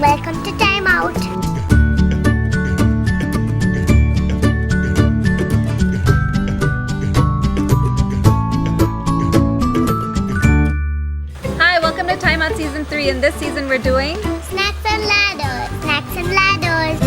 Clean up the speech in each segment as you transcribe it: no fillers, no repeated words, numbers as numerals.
Welcome to Time Out. Hi, welcome to Time Out Season 3. In this season we're doing Snacks and ladders. Snacks and ladders.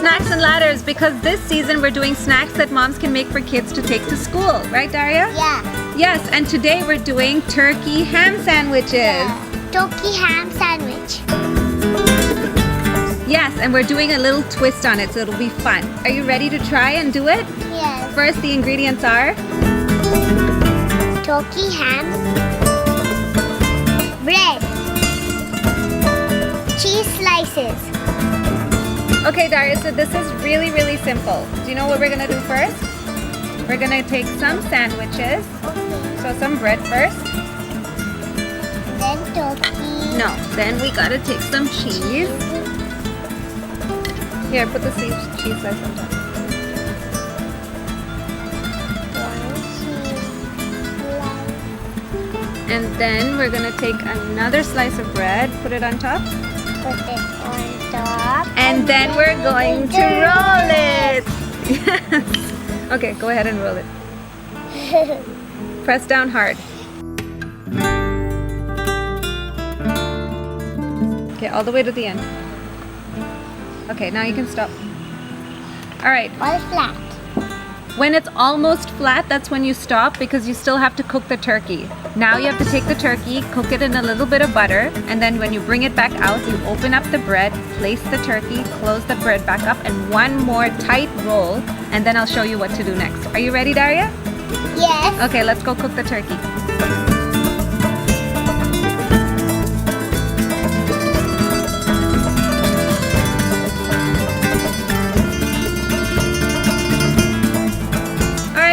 Snacks and Ladders because this season we're doing snacks that moms can make for kids to take to school. Right, Daria? Yeah. Yes, and today we're doing turkey ham sandwiches. Turkey ham sandwich. Yes, and we're doing a little twist on it, so it'll be fun. Are you ready to try and do it? Yes. First, the ingredients are Turkey ham. Bread. Cheese slices. Okay, Daria, so this is really, really simple. Do you know what we're gonna do first? We're gonna take some sandwiches. Okay. So some bread first. Then turkey. No, then we gotta take some cheese. Here, put the cheese slice on top. And then we're gonna take another slice of bread, put it on top. Put it on top. And then we're going to roll it. Yes. Okay, go ahead and roll it. Press down hard. Okay, all the way to the end. Okay, now you can stop. All right. All flat. When it's almost flat, that's when you stop because you still have to cook the turkey. Now you have to take the turkey, cook it in a little bit of butter, and then when you bring it back out, you open up the bread, place the turkey, close the bread back up, and one more tight roll, and then I'll show you what to do next. Are you ready, Daria? Yes. Okay, let's go cook the turkey.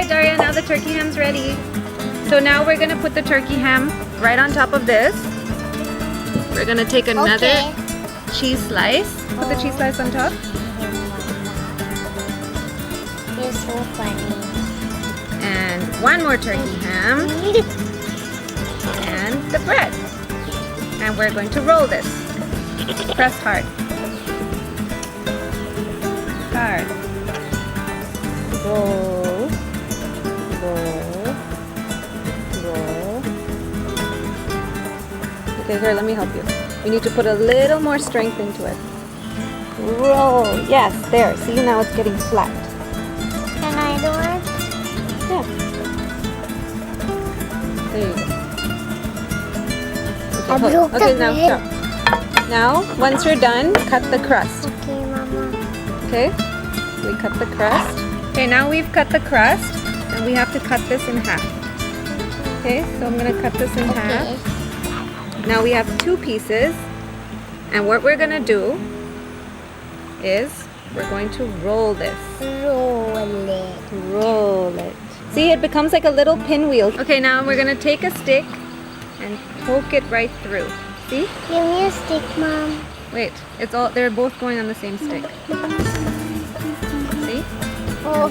Daria, now the turkey ham's ready. So now we're gonna put the turkey ham right on top of this. We're gonna take another cheese slice. Put the cheese slice on top. You're so funny. And one more turkey ham. And the bread. And we're going to roll this. Press hard. Hard. Roll. Roll. Okay, here, let me help you. We need to put a little more strength into it. Roll. Yes, there. See, now it's getting flat. Can I do it? Yeah. There you go. I broke the Okay, now bread. stop. Now, once you're done, cut the crust. Okay, Mama. Okay? We cut the crust. Okay, now we've cut the crust. And we have to cut this in half. Okay, so I'm gonna cut this in half. Now we have two pieces. And what we're gonna do is we're going to roll this. Roll it. Roll it. See, it becomes like a little pinwheel. Okay, now we're gonna take a stick and poke it right through. See? Give me a stick, Mom. Wait, they're both going on the same stick. See? Oh.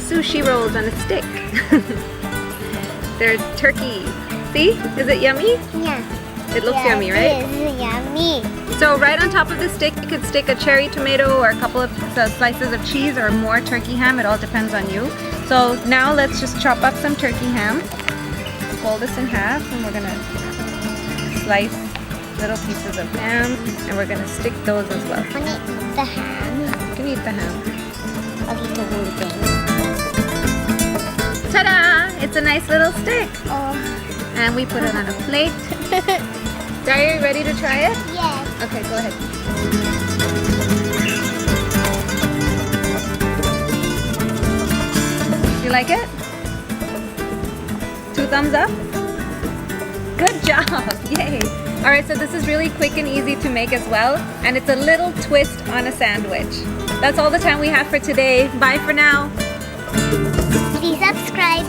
Sushi rolls on a stick. They're turkey. See? Is it yummy? Yeah. It looks yummy, right? It is yummy. So right on top of the stick, you could stick a cherry tomato or a couple of slices of cheese or more turkey ham. It all depends on you. So now let's just chop up some turkey ham. Fold this in half and we're gonna slice little pieces of ham and we're gonna stick those as well. I want to eat the ham. You can eat the ham. I'll eat the whole thing. Ta-da! It's a nice little stick. Oh. And we put it on a plate. Daria, you ready to try it? Yes. Okay, go ahead. You like it? 2 thumbs up? Good job! Yay! Alright, so this is really quick and easy to make as well. And it's a little twist on a sandwich. That's all the time we have for today. Bye for now. Please subscribe.